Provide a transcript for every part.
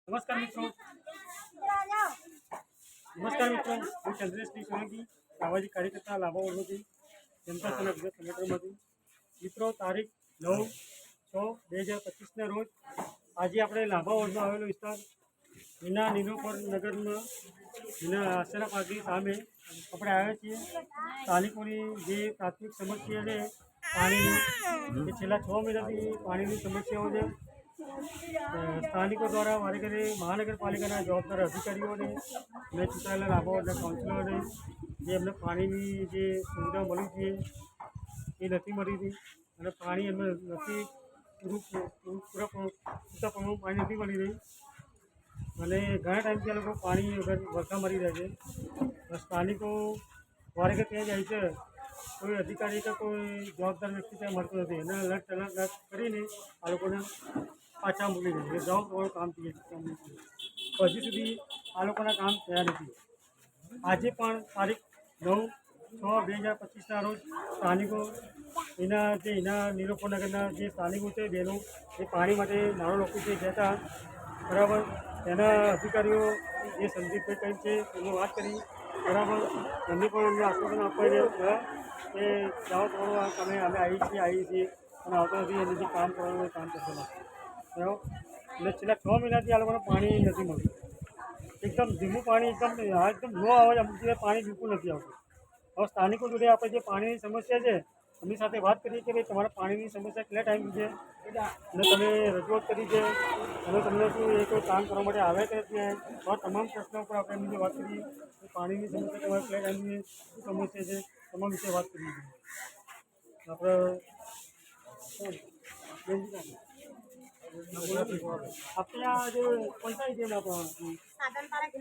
नमस्कार मित्रों, હું ચંદ્રેશ સોલંકી સામાજિક કાર્યકર્તા લાભા વડોદરાથી જનતા સંઘ ગુજરાત સંગઠનમાંથી. મિત્રો, તારીખ 9/6/2025ના રોજ આજે આપણે લાભા વડોદરા આવેલો વિસ્તાર હિના નીલોફર નગરમાં હિના આશરા પાર્કની સામે આપણે આવ્યા છીએ. સ્થાનિકોની જે પ્રાથમિક સમસ્યા છે પાણીની, એ છેલ્લા 6 મહિનાથી પાણીની સમસ્યાઓ છે. સ્થાનિકો દ્વારા વારે ઘરે મહાનગરપાલિકાના જવાબદાર અધિકારીઓને અને ચૂંટાયેલા લાભાઓના કાઉન્સિલરોને જે એમને પાણીની જે સુવિધા મળી છે એ નથી મળી હતી અને પાણી એમને નથી પૂરતા પ્રમાણમાં પાણી નથી મળી રહી અને ઘણા ટાઈમથી આ લોકો પાણી વગર વરસા મરી રહ્યા છે. સ્થાનિકો વારે ઘરે ત્યાં જાય છે, કોઈ અધિકારી કે કોઈ જવાબદાર વ્યક્તિ ત્યાં મળતો નથી અને લટ કરીને આ લોકોને પાછા મૂકી દે છે. જાઓ તમારું કામ થઈ જાય. હજી સુધી આ લોકોના કામ થયા નથી. આજે પણ તારીખ 9/6/2025ના રોજ સ્થાનિકો એના નીલોફરનગરના જે સ્થાનિકો છે બહેનો એ પાણી માટે નાનો લોકો છે જતા બરાબર. તેના અધિકારીઓ જે સંદીપભાઈ કંઈ છે એમને વાત કરી બરાબર. એમને પણ એમને આશ્વાસન આપવા કે જાઓ તમારું અમે આવીએ છીએ અને આવતા નથી એને જે કામ કરવાનું એ કામ કરશે બરાબર. એટલે છેલ્લા 6 મહિનાથી આ લોકોને પાણી નથી મળતું. એકદમ ધીમું પાણી, એકદમ લો અવાજ અમુક જગ્યાએ પાણી બિલકુલ નથી આવતું. હવે સ્થાનિકો જોડે આપણે જે પાણીની સમસ્યા છે એમની સાથે વાત કરીએ કે ભાઈ તમારા પાણીની સમસ્યા કેટલા ટાઈમથી છે અને તમે રજૂઆત કરી છે અને તમને શું એ કોઈ કામ કરવા માટે આવે કે નથી. આ તમામ પ્રશ્નો પર આપણે એમની વાત કરીએ કે પાણીની સમસ્યા તમારે કેટલા ટાઈમની શું સમસ્યા છે, તમામ વિશે વાત કરીએ છીએ આપણે. आपके यहाँ जो कौन सा एरिया में आप साधन पार्क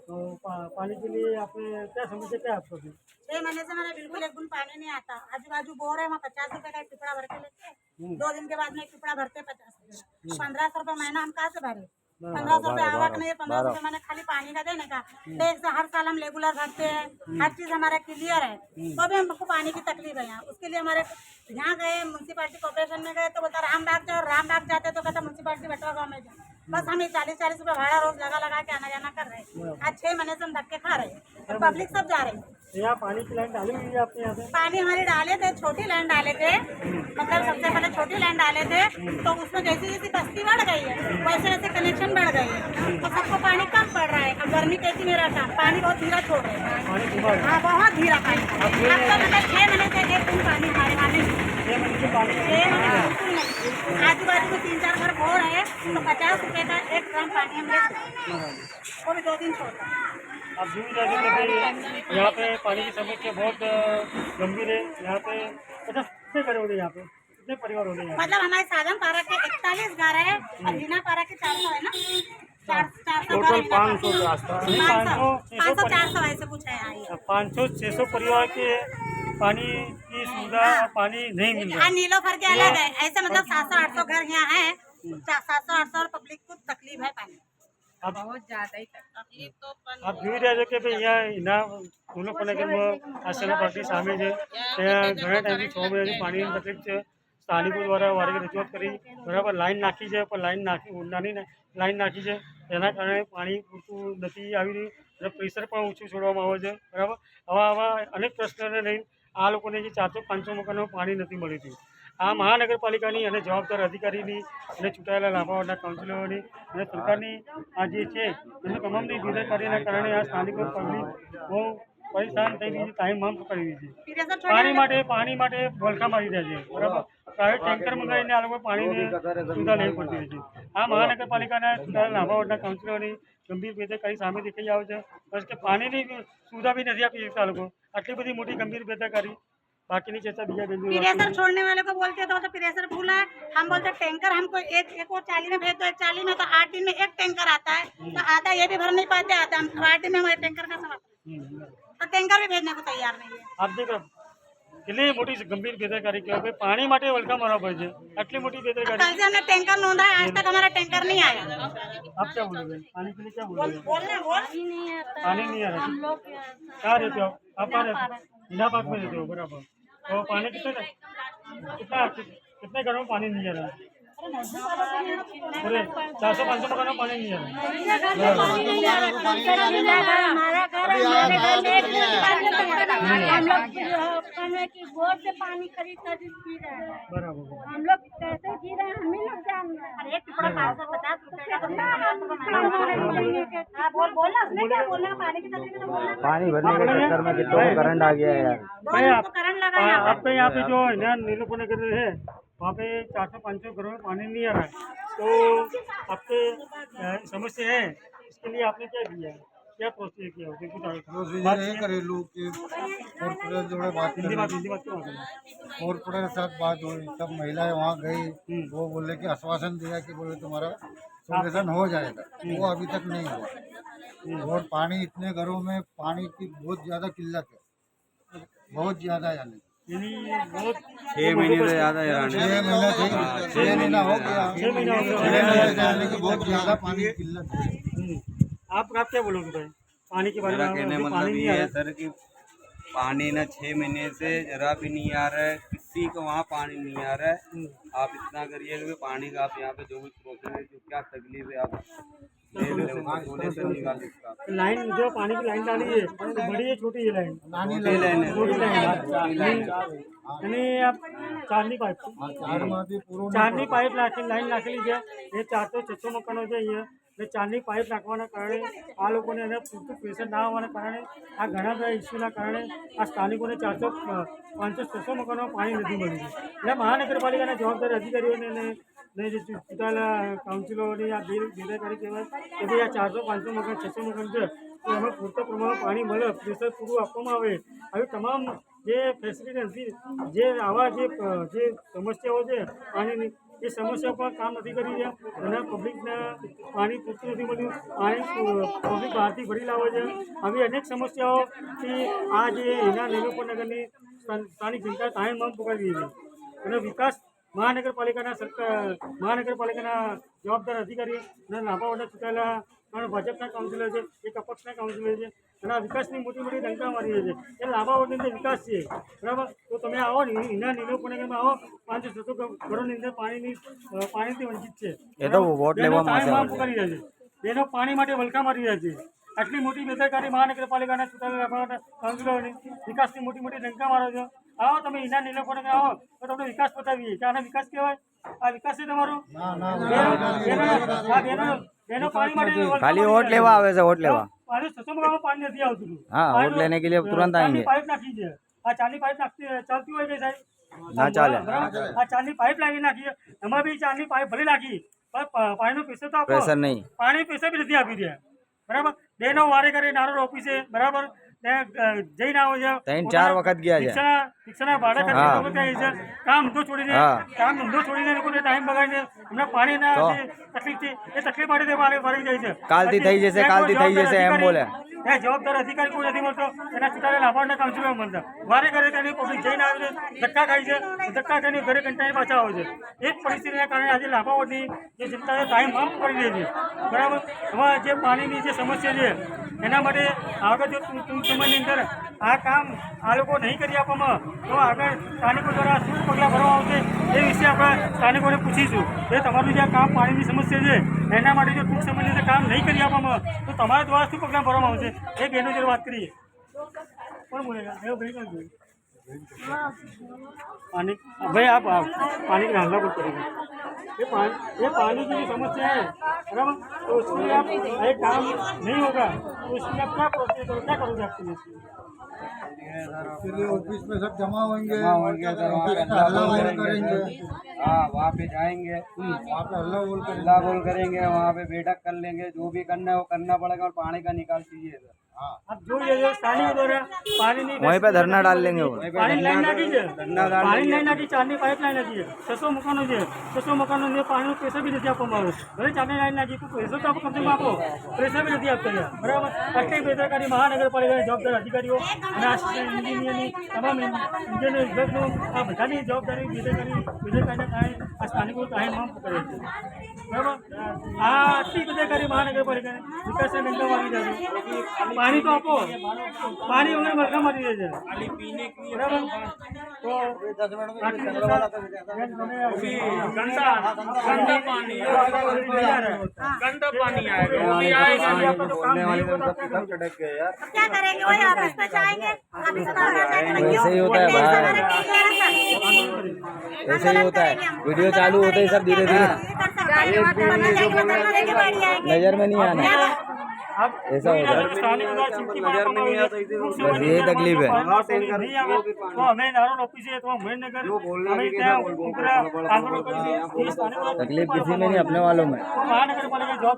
तो पानी के लिए आपने क्या समस्या क्या आपको? 6 महीने से हमारा बिल्कुल एक बूंद पानी नहीं आता. आजू बाजू बोर है, वहाँ 50 रुपए का एक टिपड़ा भर के लेते हैं. 2 दिन के बाद में एक टिपड़ा भरते 50 रुपए. 1500 रुपए महीना हम कहाँ से भरे? 1500 रुपए आवक नहीं है. 1500 रुपए मैंने खाली पानी का देने का. टैक्स हर साल हम रेगुलर भरते हैं, हर चीज हमारा क्लियर है. तो भी हमको पानी की तकलीफ है यहाँ. उसके लिए हमारे यहाँ गए, म्यूनसिपालिटी कॉर्पोरेशन में गए तो बोलता रामबाग जाओ. रामबाग जाते तो कहता म्यूनसिपालिटी बटवा गाँव में जाओ. बस हम 40-40 रुपए भाड़ा रोज लगा के आना जाना कर रहे हैं. आज 6 महीने से हम धक्के खा रहे हैं और पब्लिक सब जा रही है. यहाँ पानी की लाइन डाली हुई है आपके यहाँ पे? पानी हमारे डाले थे, छोटी लाइन डाले थे. मतलब सबसे पहले छोटी लाइन डाले थे तो उसमें जैसी जैसी बस्ती बढ़ गई है वैसे वैसे कनेक्शन बढ़ गए हैं तो सबको पानी कम पड़ रहा है. अब गर्मी कैसी मेरा था, पानी बहुत धीरा छोड़ रहे हैं. हाँ, बहुत धीरा पानी. अब तो मतलब 6 महीने से एक दिन पानी हमारे वहाँ नहीं. 6 महीने बिल्कुल नहीं. आजू बाजू में 3-4 घर बोर है तो 50 रुपए का एक ड्रम पानी हम लेते हैं, वो भी 2 दिन छोड़ता है. आप दूर जाने के लिए यहाँ पे पानी की समस्या बहुत गंभीर है. यहाँ पे अच्छा कितने घर हो रहे यहाँ पे, कितने परिवार हो रहे हैं? मतलब हमारे साधन पारा के 41 घर है और हीना पारा के 400 है ना. 400 टोटल 500 के आसपास. 500-400 ऐसे कुछ है यहाँ. 500-600 परिवार के पानी की सुविधा और पानी नहीं मिल रहा. हाँ, नीलोफर के अलग है. ऐसे मतलब 700-800 घर यहाँ है. 700-800 और पब्लिक को तकलीफ है पानी बहुत ज्यादा ही तकलीफ. तो आप જોઈ રહ્યા છો કે ભાઈ અહીંયા એના નીલોફરનગરમાં આશરા પાર્કની સામે છે ત્યાં ઘણા ટાઈમથી 6 મહિનાથી પાણીની તકલીફ છે. સ્થાનિકો દ્વારા વારે રજૂઆત કરી બરાબર. લાઈન નાખી છે પણ નાની લાઈન નાખી છે તેના કારણે પાણી પૂરતું નથી આવી રહ્યું અને પ્રેશર પણ ઓછું છોડવામાં આવે છે બરાબર. આવા અનેક પ્રશ્નોને લઈને આ લોકોને જે 400-500 મકાનોમાં પાણી નથી મળી રહ્યું. આ મહાનગરપાલિકાની અને જવાબદાર અધિકારીની અને ચૂંટાયેલા લાભાઓના કાઉન્સિલરોની અને સરકારની આ જે છે એની તમામની બેદરકારીના કારણે આ સ્થાનિકો પબ્લિક બહુ પરેશાન થઈ ગઈ છે, ટાઈમ મામ પકડી ગઈ છે. પાણી માટે વલખા મારી રહ્યા છે બરાબર. પ્રાઇવેટ ટેન્કર મંગાવીને આ લોકો પાણીની સુવિધા લેવી પડતી હોય છે. આ મહાનગરપાલિકાના ચૂંટાયેલા લાભાઓના કાઉન્સિલરોની ગંભીર બેદરકારી સામે દેખાઈ આવે છે. બસ કે પાણીની સુવિધા બી નથી આપી શકતા લોકો. આટલી બધી મોટી गंभीर बेदरकारी. बाकी नहीं चलता. प्रेशर छोड़ने वाले को बोलते तो प्रेशर फुल है. हम बोलते टैंकर हमको एक और 40 में भेज दो. 40 में तो 8 दिन में एक टैंकर आता है तो आधा ये भी भर नहीं पाते. आता 8 दिन में हमारे टैंकर का समझ तो टैंकर भी भेजने को तैयार नहीं है. आप देखो કેટલી મોટી ગંભીર બેદરકારી કહેવાય. પાણી માટે વલખા મારવા પડે છે. આટલી મોટી બેદરकारी. कल से हमने टैंकर नोंदा है, आज तक हमारा टैंकर नहीं आया. आप क्या बोलोगे? पानी के लिए क्या बोलोगे? पानी नहीं आ रहा. कहाँ रहते हो आप? हीना पार्क में रहते हो बराबर. तो पानी कितना कितने घरों में पानी नहीं आ रहा है? पूरे 400-500 मकानों में पानी नहीं आ रहा है। हमारा घर है, मेरे घर में एक हम लोग कमरे की बोर से पानी खरीद कर पी रहे हैं। बराबर। हम लोग कैसे जी रहे हैं हम ही लोग जान रहे हैं। अरे एक टुकड़ा 550 रुपए का बोलना उसने क्या बोलना, पानी की तकलीफ तो बोलना। पानी भरने के चक्कर में कितनों को करंट आ गया है यार। भाई तो करंट लगा है। आपके यहाँ पे जो है ना नीलोपुर नगर है वहाँ पे 400-500 घरों में पानी नहीं आ रहा है, तो आपके समस्या है, इसके लिए आपने क्या किया, क्या प्रोसीजर किया? घरेलू की कॉर्पोरेट जोड़े बात हिंदी बात क्यों आती है? कॉर्पोरेट के साथ बात हुई, तब महिलाएं वहाँ गई, वो बोले कि आश्वासन दिया कि बोले तुम्हारा सोल्यूशन हो जाएगा, वो अभी तक नहीं हुआ। और पानी इतने घरों में पानी की बहुत ज़्यादा किल्लत है, बहुत ज़्यादा यानी बहुत 6 महीने से ज़्यादा यार। 6 महीना हो गया, 6 महीना हो गया। 6 महीने से यानी कि बहुत ज़्यादा पानी की किल्लत है। आप क्या बोलोगे भाई पानी के बारे में? मेरा कहने अभी मतलब पानी नहीं ये आ है रहा सर कि पानी ना 6 महीने से जरा भी नहीं आ रहा है, किसी को वहाँ पानी नहीं आ रहा है। आप इतना करिए कि पानी का आप यहाँ पे जो भी प्रोसेस है, जो क्या तकलीफ है, आप सोल्यूशन निकाल इसका। लाइन जो पानी की लाइन डाली है बड़ी है छोटी है लाइन? छोटी लाइन है, छोटी लाइन यानी आप चांदनी पाइप ચારની પાઇપ નાખી લાઈન નાખેલી છે એ 400-600 મકાનો છે અહીંયા એટલે ચારની પાઇપ નાખવાના કારણે આ લોકોને એને પૂરતું પ્રેશર ના આવવાના કારણે આ ઘણા બધા ઇસ્યુના કારણે આ સ્થાનિકોને 400-500-600 મકાનોમાં પાણી નથી મળ્યું છે. એટલે મહાનગરપાલિકાના જવાબદાર અધિકારીઓને ને જે ચૂંટાયેલા કાઉન્સિલરોની આ બેદરકારી કહેવાય કે ભાઈ આ 400-500 મકાન 600 મકાન છે તો એમાં પૂરતા પ્રમાણમાં પાણી મળે, પ્રેશર પૂરું આપવામાં આવે. આવી તમામ જે ફેસિલિટી નથી, જે આવા જે સમસ્યાઓ છે પાણીની એ સમસ્યા પર કામ નથી કરી રહ્યા અને પબ્લિકને પાણી પૂરતું નથી મળ્યું, પાણી પબ્લિક બહારથી ભરી લાવે છે. આવી અનેક સમસ્યાઓથી આ જે એના नीलोपुर નગરની સ્થાનિક જનતા તાયમામ પુકારી રહી છે અને વિકાસ મહાનગરપાલિકાના જવાબદાર અધિકારી અને લાભાવાળા ચૂંટાયેલા ભાજપના કાઉન્સિલર છે, એક અપક્ષના કાઉન્સિલર છે અને આ વિકાસની મોટી મોટી ડંકા મારી રહી છે. એ લાભાવાળાની અંદર વિકાસ છે, બરાબર? તો તમે આવો ને એના नीलोपुर નગરમાં આવો, 500-600 ઘરોની અંદર પાણીથી વંચિત છે. એ તો વોટ લેવામાં તાયમામ પુકારી રહ્યા છે, બેનો પાણી માટે વલખા મારી રહ્યા છે. આટલી મોટી બેદરકારી મહાનગરપાલિકાના ચૂંટાયેલા લાભાવાળા કાઉન્સિલરોની વિકાસની મોટી મોટી ડંકા મારો છો. આવો તમે એના नीलोपुर નગર આવો તો તમને વિકાસ બતાવીએ કે આનો વિકાસ કહેવાય. આ વિકાસ છે તમારો? બેનો પાણી માટે खाली वोट लेवा आवे से वोट लेवा। 500-600 મકાનમાં પાણી નથી આવતું. हाँ, वोट लेने के लिए तुरंत आएंगे। પાઇપ નાખી છે, આ ચારની પાઇપ ચાલતી હોય કે સાહેબ? ના ચાલે। આ ચારની પાઇપ લાવી નાખી, એમાં બી ચારની પાઇપ ભરી નાખી, પણ પાણીનો પ્રેશર તો આપો. प्रेशर नहीं। પાણી પ્રેશર બી નથી આપી રહ્યા, બરાબર? બેનો વારે કરે નારો ઓફિસે, બરાબર? જઈને આવો છે 3-4 વખત ગયા છે। શિક્ષણના ભાડા હા। ખર્ચ કામ ધંધો છોડીને હા। લોકોને ટાઈમ બગાડીને અમને પાણીના તો? જે તકલીફ છે એ તકલીફ માટે ભરી જાય છે. કાલથી થઈ જશે, કાલથી થઈ જશે એમ બોલે। એ જવાબદાર અધિકારી કોઈ નથી મળતો, એના ચૂંટાયેલા લાભાર્થના કાઉન્સિલર મળતા. વારે ઘરે તેની પબ્લિક જઈને આવે છે, ધક્કા ખાય છે, ધક્કા ખાઈને ઘરે કંટાળી પાછા આવે છે. એ જ પરિસ્થિતિના કારણે આજે લાભાવટની જે જનતા ટાઈમ આમ કરી રહી છે, બરાબર? હવે જે પાણીની જે સમસ્યા છે એના માટે આગળ જો ટૂંક સમયની અંદર આ કામ આ લોકો નહીં કરી આપવામાં તો આગળ સ્થાનિકો દ્વારા શું પગલાં ભરવામાં આવશે એ વિશે આપણે સ્થાનિકોને પૂછીશું. એ તમારું જે આ કામ પાણીની સમસ્યા છે એના માટે જો ટૂંક સમયની અંદર કામ નહીં કરી આપવામાં તો તમારા દ્વારા શું પગલાં ભરવામાં આવશે એ બેનો જોડે વાત કરીએ. કોણ બોલેગા? ભાઈ કોણ બોલે? पानी भाई आप पानी का हल्ला कुछ करेंगे, ये पानी की समस्या है, बराबर? तो उसके लिए आप एक काम नहीं होगा तो उसके आप क्या प्रोसेस करो, क्या करोगे आपके लिए? इसके लिए ऑफिस में सब जमा होंगे सर, वहाँ पे हल्ला बोल करेंगे। हाँ, वहाँ पे जाएंगे, वहाँ पे हल्ला बोल करेंगे। हल्ला बोल करेंगे, वहाँ पे बैठक कर लेंगे, जो भी करना है वो करना पड़ेगा और पानी का निकाल कीजिए सर। आप जो ये स्थानीय द्वारा पानी नहीं, वहीं पे धरना डाल लेंगे वो। पानी लाइन नाखी છે, પાણી લાઈન નાખી, ચારની પાઇપ લાઈન નાખી છે, 600 મકાનો છે, 600 મકાનોને પાણીનું પ્રેશર બી નથી આપવામાં આવે. ભલે ચારની લાઈન નાખી તો પ્રેશર તો આપો, કમસે કમ આપો, પ્રેશર બી નથી આપતા, બરાબર? આટલી બેદરકારી મહાનગરપાલિકાના જવાબદાર અધિકારીઓ અને આ એન્જિનિયરની તમામ એન્જિનિયર વિભાગનું આ બધાની જવાબદારી બેદરકારીના કારણે આ સ્થાનિકો કાયમ માંગ કરે છે, બરાબર? આ આટલી બેદરકારી મહાનગરપાલિકાને વિકાસના ડંકા વાગી જાય છે. પાણી તો આપો, પાણી વગર મરઘા મરી જાય છે બરાબર. તો गंदा पानी आएगा वो भी आएगा। क्या करेंगे वही ऑफिस में जाएंगे, ऑफिस में ऐसे ही होता है भाई, ऐसे ही होता है। वीडियो चालू होते ही सब धीरे धीरे नजर में नहीं आना, ऐसा होता है। बस यही तकलीफ है। तो हमें नारोल ऑफिस है, तो हमें नगर हमें क्या तकलीफ किसी में नहीं, अपने वालों में। महानगर पालिका जॉब